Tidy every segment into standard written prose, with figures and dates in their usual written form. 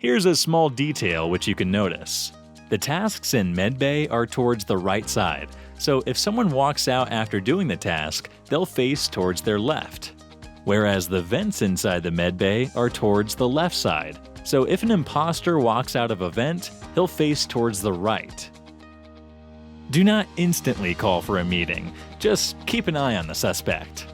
Here's a small detail which you can notice. The tasks in medbay are towards the right side, so if someone walks out after doing the task, they'll face towards their left. Whereas the vents inside the medbay are towards the left side, so if an imposter walks out of a vent, he'll face towards the right. Do not instantly call for a meeting, just keep an eye on the suspect.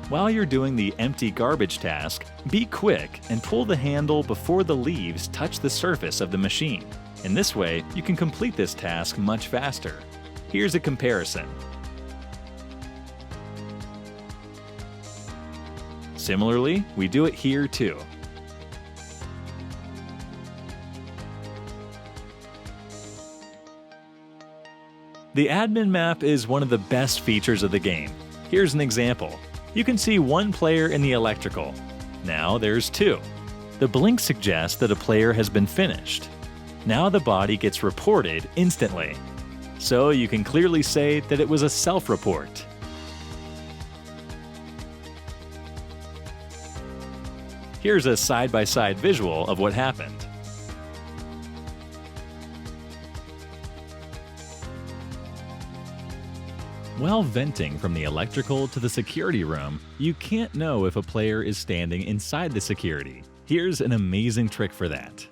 While you're doing the empty garbage task, be quick and pull the handle before the leaves touch the surface of the machine. In this way, you can complete this task much faster. Here's a comparison. Similarly, we do it here too. The admin map is one of the best features of the game. Here's an example. You can see one player in the electrical. Now there's two. The blink suggests that a player has been finished. Now the body gets reported instantly. So you can clearly say that it was a self-report. Here's a side-by-side visual of what happened. While venting from the electrical to the security room, you can't know if a player is standing inside the security. Here's an amazing trick for that.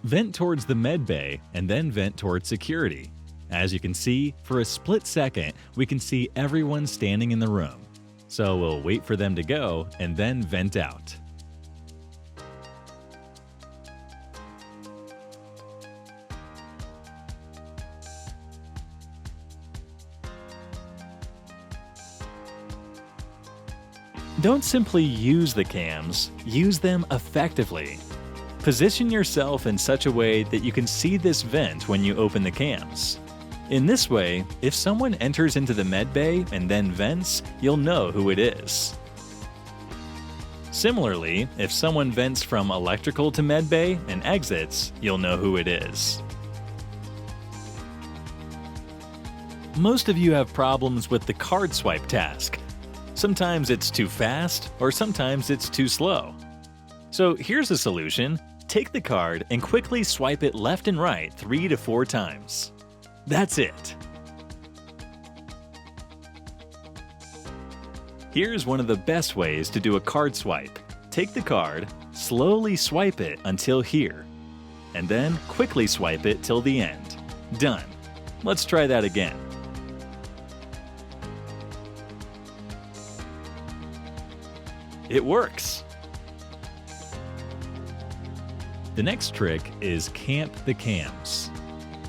Vent towards the med bay and then vent towards security. As you can see, for a split second, we can see everyone standing in the room. So we'll wait for them to go and then vent out. Don't simply use the cams, use them effectively. Position yourself in such a way that you can see this vent when you open the cams. In this way, if someone enters into the med bay and then vents, you'll know who it is. Similarly, if someone vents from electrical to med bay and exits, you'll know who it is. Most of you have problems with the card swipe task. Sometimes it's too fast, or sometimes it's too slow. So here's a solution. Take the card and quickly swipe it left and right 3 to 4 times. That's it. Here's one of the best ways to do a card swipe. Take the card, slowly swipe it until here, and then quickly swipe it till the end. Done. Let's try that again. It works! The next trick is camp the cams.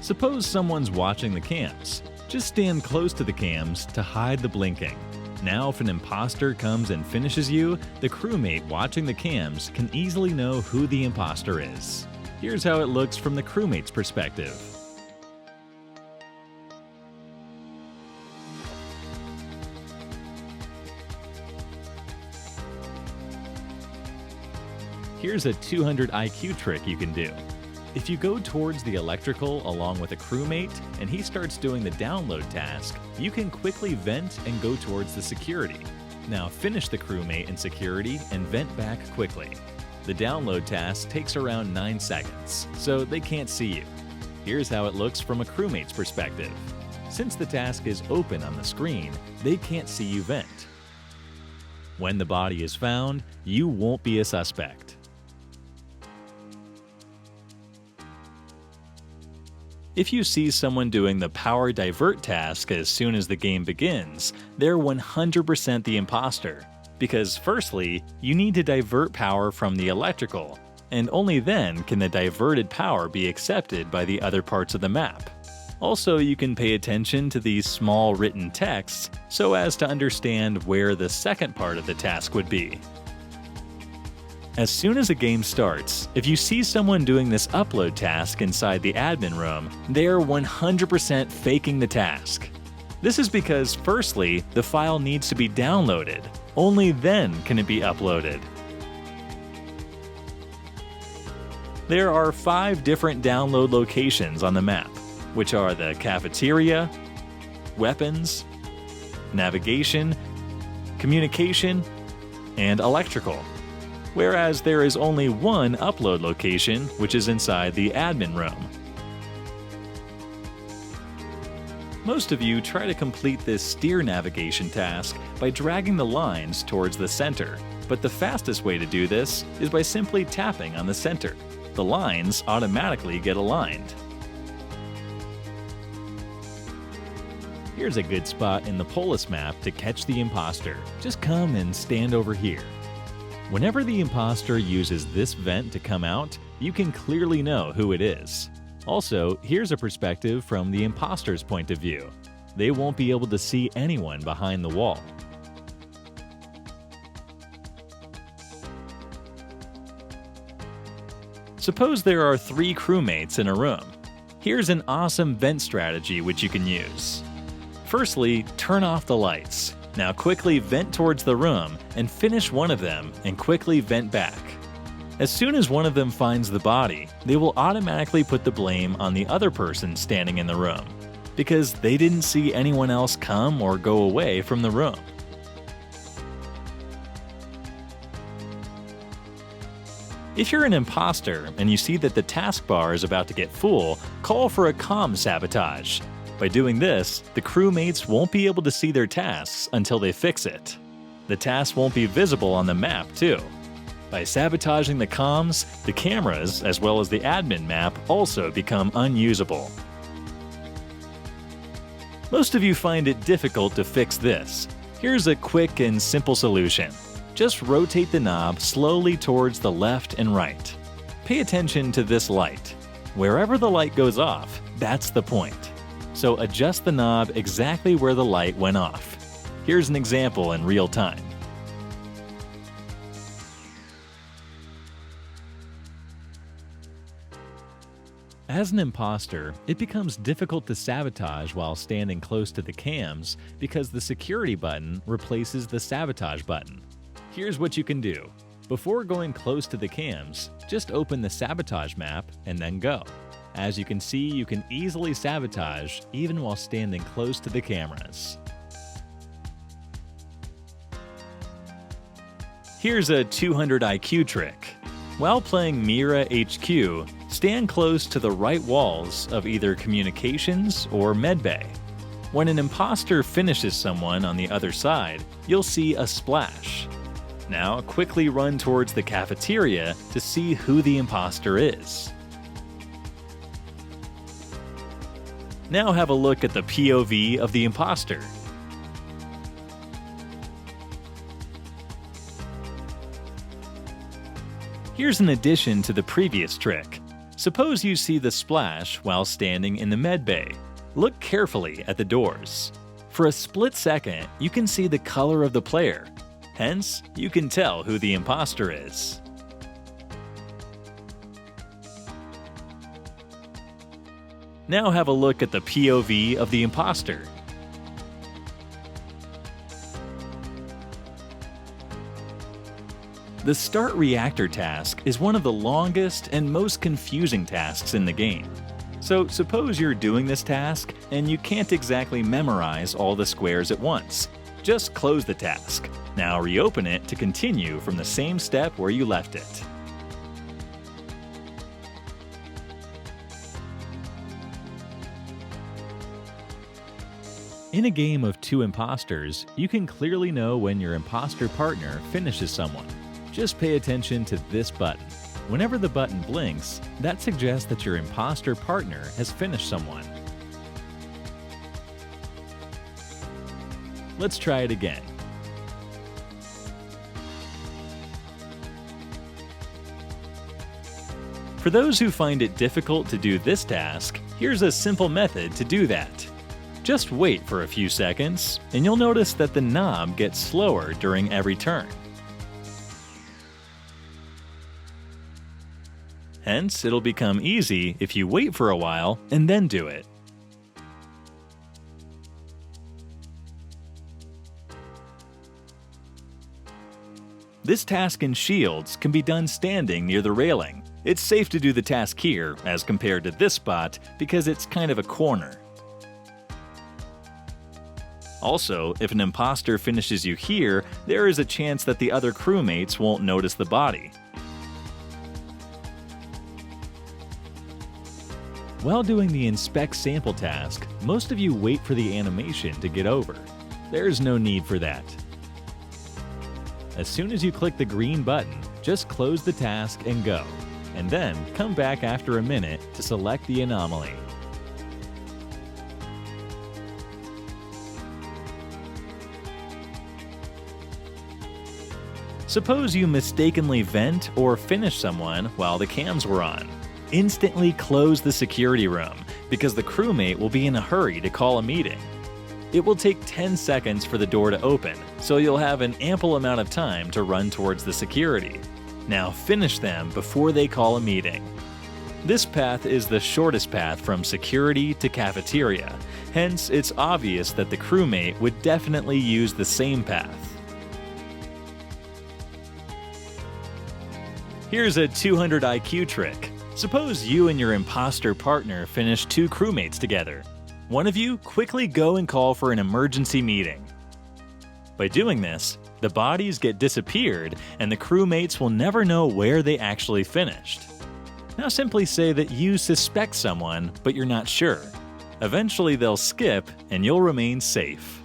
Suppose someone's watching the cams. Just stand close to the cams to hide the blinking. Now if an imposter comes and finishes you, the crewmate watching the cams can easily know who the imposter is. Here's how it looks from the crewmate's perspective. Here's a 200 IQ trick you can do. If you go towards the electrical along with a crewmate and he starts doing the download task, you can quickly vent and go towards the security. Now finish the crewmate in security and vent back quickly. The download task takes around 9 seconds, so they can't see you. Here's how it looks from a crewmate's perspective. Since the task is open on the screen, they can't see you vent. When the body is found, you won't be a suspect. If you see someone doing the power divert task as soon as the game begins, they're 100% the imposter. Because firstly, you need to divert power from the electrical, and only then can the diverted power be accepted by the other parts of the map. Also, you can pay attention to these small written texts so as to understand where the second part of the task would be. As soon as a game starts, if you see someone doing this upload task inside the admin room, they're 100% faking the task. This is because, firstly, the file needs to be downloaded. Only then can it be uploaded. There are 5 different download locations on the map, which are the cafeteria, weapons, navigation, communication, and electrical, whereas there is only one upload location, which is inside the admin room. Most of you try to complete this steer navigation task by dragging the lines towards the center, but the fastest way to do this is by simply tapping on the center. The lines automatically get aligned. Here's a good spot in the Polis map to catch the imposter. Just come and stand over here. Whenever the imposter uses this vent to come out, you can clearly know who it is. Also, here's a perspective from the imposter's point of view. They won't be able to see anyone behind the wall. Suppose there are 3 crewmates in a room. Here's an awesome vent strategy which you can use. Firstly, turn off the lights. Now quickly vent towards the room and finish one of them and quickly vent back. As soon as one of them finds the body, they will automatically put the blame on the other person standing in the room, because they didn't see anyone else come or go away from the room. If you're an imposter and you see that the taskbar is about to get full, call for a comm sabotage. By doing this, the crewmates won't be able to see their tasks until they fix it. The tasks won't be visible on the map too. By sabotaging the comms, the cameras, as well as the admin map, also become unusable. Most of you find it difficult to fix this. Here's a quick and simple solution. Just rotate the knob slowly towards the left and right. Pay attention to this light. Wherever the light goes off, that's the point. So adjust the knob exactly where the light went off. Here's an example in real time. As an imposter, it becomes difficult to sabotage while standing close to the cams because the security button replaces the sabotage button. Here's what you can do. Before going close to the cams, just open the sabotage map and then go. As you can see, you can easily sabotage even while standing close to the cameras. Here's a 200 IQ trick. While playing Mira HQ, stand close to the right walls of either communications or medbay. When an imposter finishes someone on the other side, you'll see a splash. Now quickly run towards the cafeteria to see who the imposter is. Now have a look at the POV of the imposter. Here's an addition to the previous trick. Suppose you see the splash while standing in the medbay. Look carefully at the doors. For a split second, you can see the color of the player. Hence, you can tell who the imposter is. Now have a look at the POV of the imposter. The Start Reactor task is one of the longest and most confusing tasks in the game. So suppose you're doing this task and you can't exactly memorize all the squares at once. Just close the task. Now reopen it to continue from the same step where you left it. In a game of 2 imposters, you can clearly know when your imposter partner finishes someone. Just pay attention to this button. Whenever the button blinks, that suggests that your imposter partner has finished someone. Let's try it again. For those who find it difficult to do this task, here's a simple method to do that. Just wait for a few seconds, and you'll notice that the knob gets slower during every turn. Hence, it'll become easy if you wait for a while and then do it. This task in Shields can be done standing near the railing. It's safe to do the task here as compared to this spot because it's kind of a corner. Also, if an imposter finishes you here, there is a chance that the other crewmates won't notice the body. While doing the inspect sample task, most of you wait for the animation to get over. There's no need for that. As soon as you click the green button, just close the task and go, and then come back after a minute to select the anomaly. Suppose you mistakenly vent or finish someone while the cams were on. Instantly close the security room, because the crewmate will be in a hurry to call a meeting. It will take 10 seconds for the door to open, so you'll have an ample amount of time to run towards the security. Now finish them before they call a meeting. This path is the shortest path from security to cafeteria, hence it's obvious that the crewmate would definitely use the same path. Here's a 200 IQ trick. Suppose you and your imposter partner finish 2 crewmates together. One of you quickly go and call for an emergency meeting. By doing this, the bodies get disappeared and the crewmates will never know where they actually finished. Now simply say that you suspect someone, but you're not sure. Eventually they'll skip and you'll remain safe.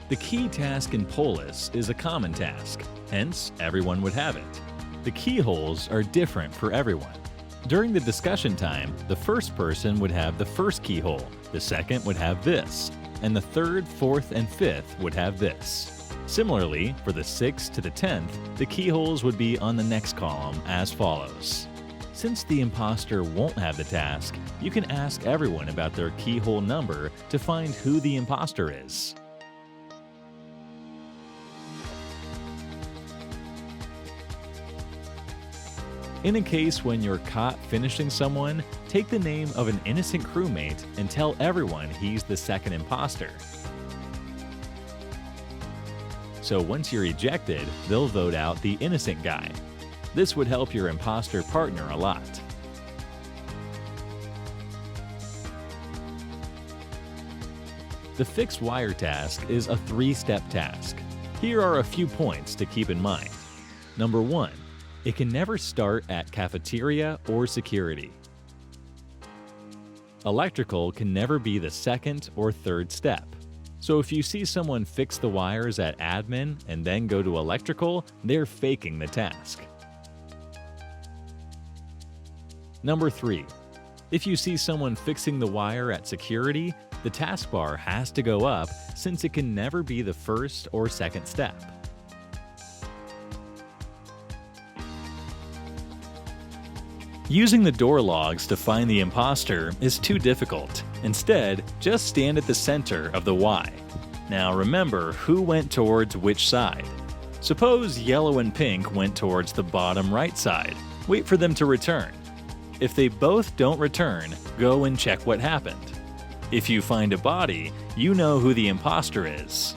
The key task in Polis is a common task, hence everyone would have it. The keyholes are different for everyone. During the discussion time, the first person would have the first keyhole, the second would have this, and the third, fourth, and fifth would have this. Similarly, for the 6th to the 10th, the keyholes would be on the next column as follows. Since the imposter won't have the task, you can ask everyone about their keyhole number to find who the imposter is. In a case when you're caught finishing someone, take the name of an innocent crewmate and tell everyone he's the second imposter. So once you're ejected, they'll vote out the innocent guy. This would help your imposter partner a lot. The fix wire task is a 3-step task. Here are a few points to keep in mind. Number 1. It can never start at cafeteria or security. Electrical can never be the second or third step. So if you see someone fix the wires at admin and then go to electrical, they're faking the task. Number 3. If you see someone fixing the wire at security, the taskbar has to go up since it can never be the first or second step. Using the door logs to find the imposter is too difficult. Instead, just stand at the center of the Y. Now remember who went towards which side. Suppose yellow and pink went towards the bottom right side. Wait for them to return. If they both don't return, go and check what happened. If you find a body, you know who the imposter is.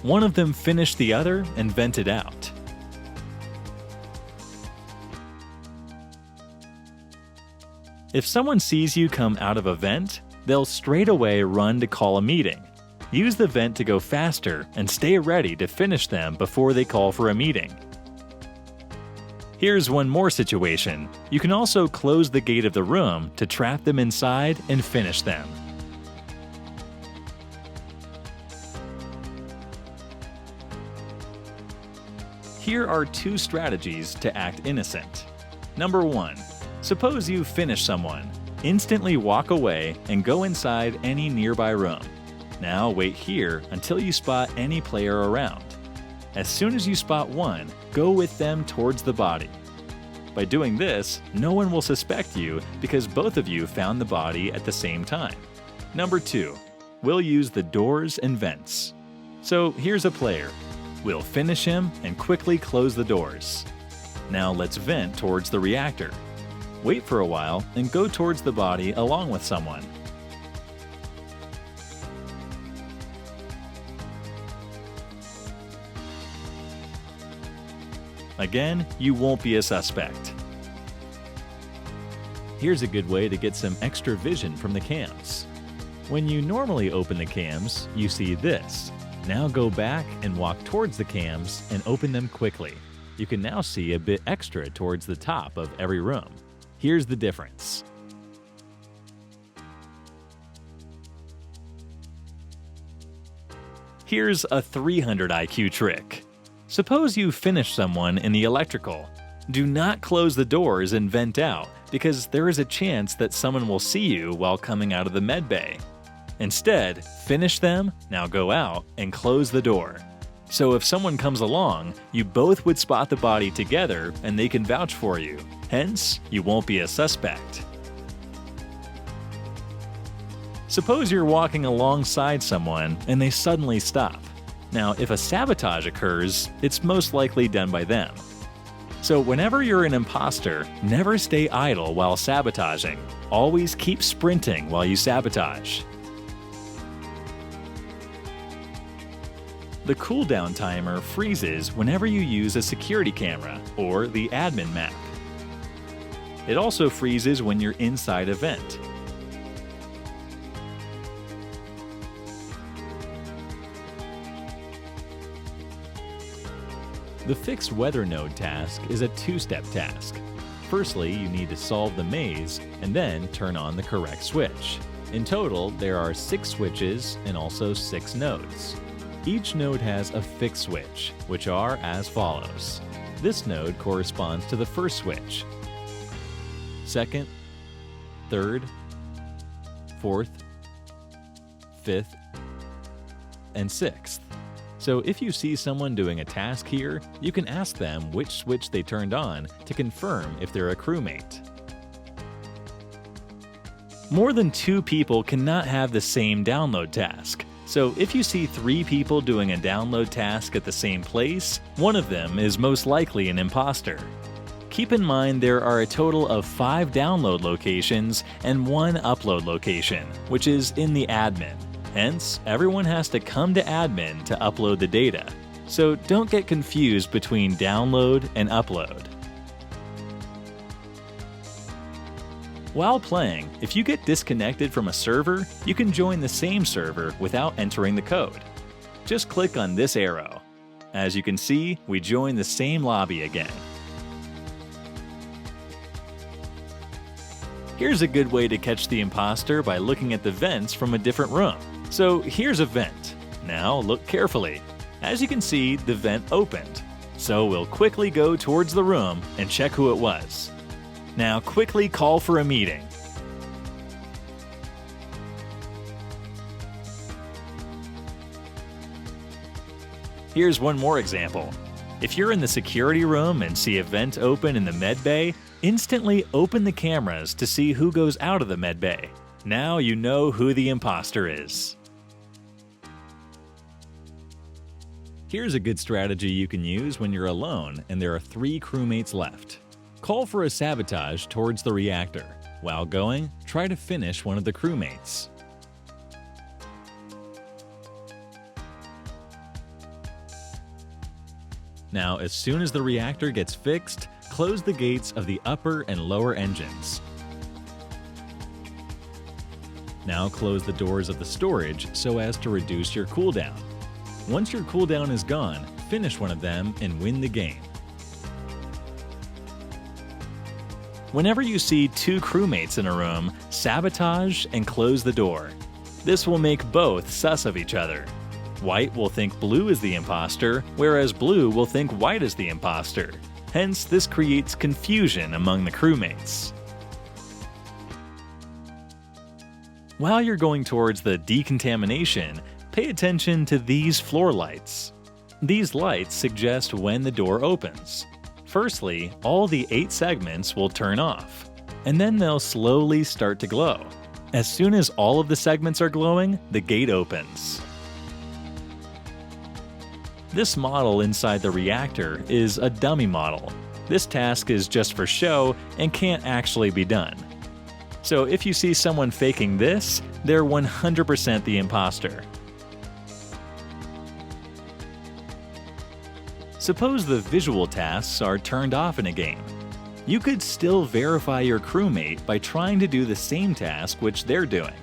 One of them finished the other and vented out. If someone sees you come out of a vent, they'll straight away run to call a meeting. Use the vent to go faster and stay ready to finish them before they call for a meeting. Here's one more situation. You can also close the gate of the room to trap them inside and finish them. Here are 2 strategies to act innocent. Number 1. Suppose you finish someone. Instantly walk away and go inside any nearby room. Now wait here until you spot any player around. As soon as you spot one, go with them towards the body. By doing this, no one will suspect you because both of you found the body at the same time. Number 2. We'll use the doors and vents. So here's a player. We'll finish him and quickly close the doors. Now let's vent towards the reactor. Wait for a while and go towards the body along with someone. Again, you won't be a suspect. Here's a good way to get some extra vision from the cams. When you normally open the cams, you see this. Now go back and walk towards the cams and open them quickly. You can now see a bit extra towards the top of every room. Here's the difference. Here's a 300 IQ trick. Suppose you finish someone in the electrical. Do not close the doors and vent out, because there is a chance that someone will see you while coming out of the med bay. Instead, finish them, now go out, and close the door. So if someone comes along, you both would spot the body together and they can vouch for you. Hence, you won't be a suspect. Suppose you're walking alongside someone and they suddenly stop. Now, if a sabotage occurs, it's most likely done by them. So whenever you're an imposter, never stay idle while sabotaging. Always keep sprinting while you sabotage. The cooldown timer freezes whenever you use a security camera or the admin map. It also freezes when you're inside a vent. The Fixed Weather Node task is a two-step task. Firstly, you need to solve the maze and then turn on the correct switch. In total, there are 6 switches and also 6 nodes. Each node has a fixed switch, which are as follows. This node corresponds to the first switch, second, third, fourth, fifth, and sixth. So if you see someone doing a task here, you can ask them which switch they turned on to confirm if they're a crewmate. More than 2 people cannot have the same download task. So if you see 3 people doing a download task at the same place, one of them is most likely an imposter. Keep in mind there are a total of 5 download locations and 1 upload location, which is in the admin. Hence, everyone has to come to admin to upload the data. So don't get confused between download and upload. While playing, if you get disconnected from a server, you can join the same server without entering the code. Just click on this arrow. As you can see, we join the same lobby again. Here's a good way to catch the imposter by looking at the vents from a different room. So here's a vent. Now look carefully. As you can see, the vent opened. So we'll quickly go towards the room and check who it was. Now quickly call for a meeting. Here's one more example. If you're in the security room and see a vent open in the med bay, instantly open the cameras to see who goes out of the med bay. Now you know who the imposter is. Here's a good strategy you can use when you're alone and there are 3 crewmates left. Call for a sabotage towards the reactor. While going, try to finish one of the crewmates. Now, as soon as the reactor gets fixed, close the gates of the upper and lower engines. Now close the doors of the storage so as to reduce your cooldown. Once your cooldown is gone, finish one of them and win the game. Whenever you see 2 crewmates in a room, sabotage and close the door. This will make both sus of each other. White will think blue is the imposter, whereas blue will think white is the imposter. Hence, this creates confusion among the crewmates. While you're going towards the decontamination, pay attention to these floor lights. These lights suggest when the door opens. Firstly, all the 8 segments will turn off, and then they'll slowly start to glow. As soon as all of the segments are glowing, the gate opens. This model inside the reactor is a dummy model. This task is just for show and can't actually be done. So if you see someone faking this, they're 100% the imposter. Suppose the visual tasks are turned off in a game. You could still verify your crewmate by trying to do the same task which they're doing.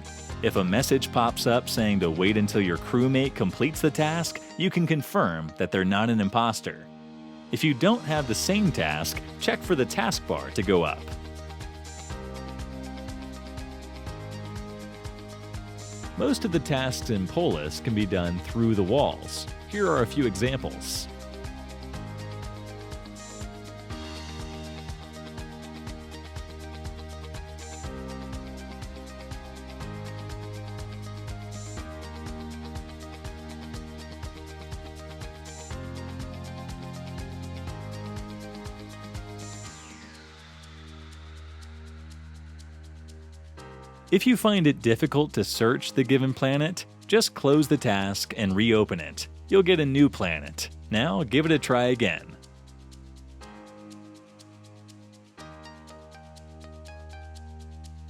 If a message pops up saying to wait until your crewmate completes the task, you can confirm that they're not an imposter. If you don't have the same task, check for the taskbar to go up. Most of the tasks in Polis can be done through the walls. Here are a few examples. If you find it difficult to search the given planet, just close the task and reopen it. You'll get a new planet. Now give it a try again.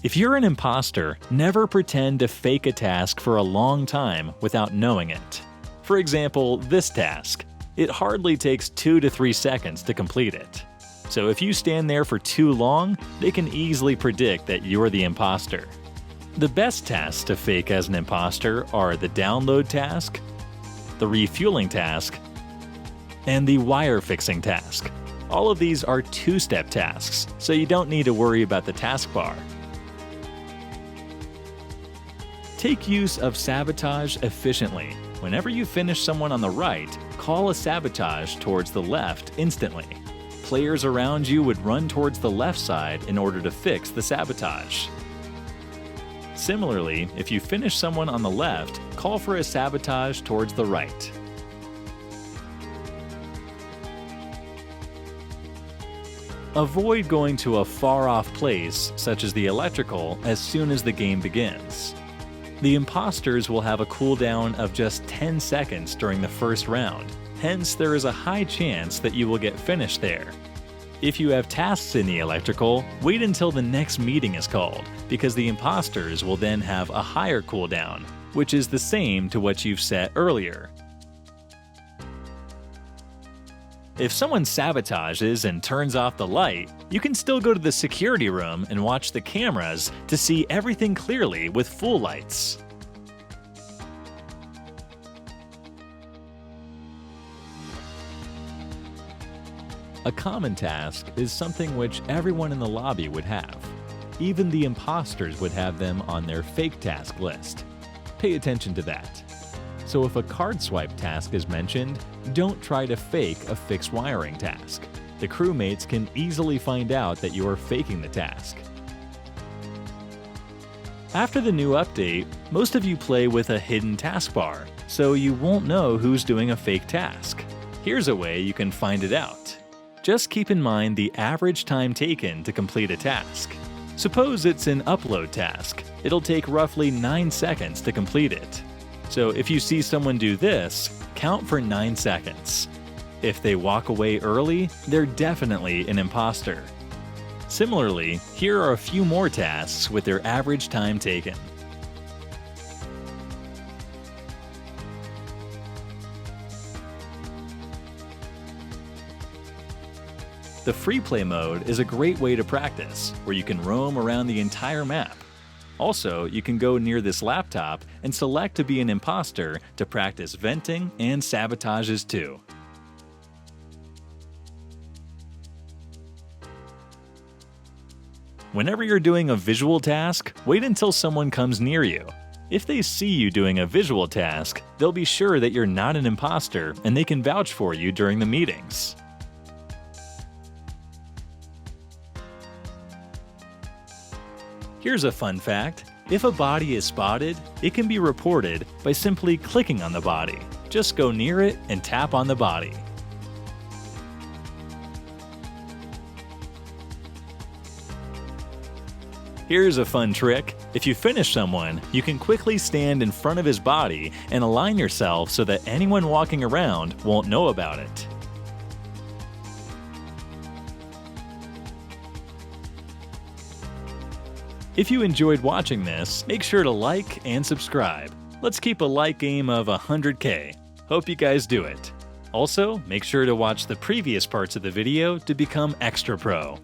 If you're an imposter, never pretend to fake a task for a long time without knowing it. For example, this task. It hardly takes 2 to 3 seconds to complete it. So if you stand there for too long, they can easily predict that you're the imposter. The best tasks to fake as an imposter are the download task, the refueling task, and the wire fixing task. All of these are two-step tasks, so you don't need to worry about the taskbar. Take use of sabotage efficiently. Whenever you finish someone on the right, call a sabotage towards the left instantly. Players around you would run towards the left side in order to fix the sabotage. Similarly, if you finish someone on the left, call for a sabotage towards the right. Avoid going to a far-off place, such as the electrical, as soon as the game begins. The imposters will have a cooldown of just 10 seconds during the first round, hence there is a high chance that you will get finished there. If you have tasks in the electrical, wait until the next meeting is called, because the imposters will then have a higher cooldown, which is the same to what you've set earlier. If someone sabotages and turns off the light, you can still go to the security room and watch the cameras to see everything clearly with full lights. A common task is something which everyone in the lobby would have. Even the imposters would have them on their fake task list. Pay attention to that. So if a card swipe task is mentioned, don't try to fake a fixed wiring task. The crewmates can easily find out that you are faking the task. After the new update, most of you play with a hidden taskbar, so you won't know who's doing a fake task. Here's a way you can find it out. Just keep in mind the average time taken to complete a task. Suppose it's an upload task. It'll take roughly 9 seconds to complete it. So if you see someone do this, count for 9 seconds. If they walk away early, they're definitely an imposter. Similarly, here are a few more tasks with their average time taken. The free play mode is a great way to practice, where you can roam around the entire map. Also, you can go near this laptop and select to be an imposter to practice venting and sabotages too. Whenever you're doing a visual task, wait until someone comes near you. If they see you doing a visual task, they'll be sure that you're not an imposter and they can vouch for you during the meetings. Here's a fun fact. If a body is spotted, it can be reported by simply clicking on the body. Just go near it and tap on the body. Here's a fun trick. If you finish someone, you can quickly stand in front of his body and align yourself so that anyone walking around won't know about it. If you enjoyed watching this, make sure to like and subscribe. Let's keep a like game of 100K. Hope you guys do it. Also, make sure to watch the previous parts of the video to become extra pro.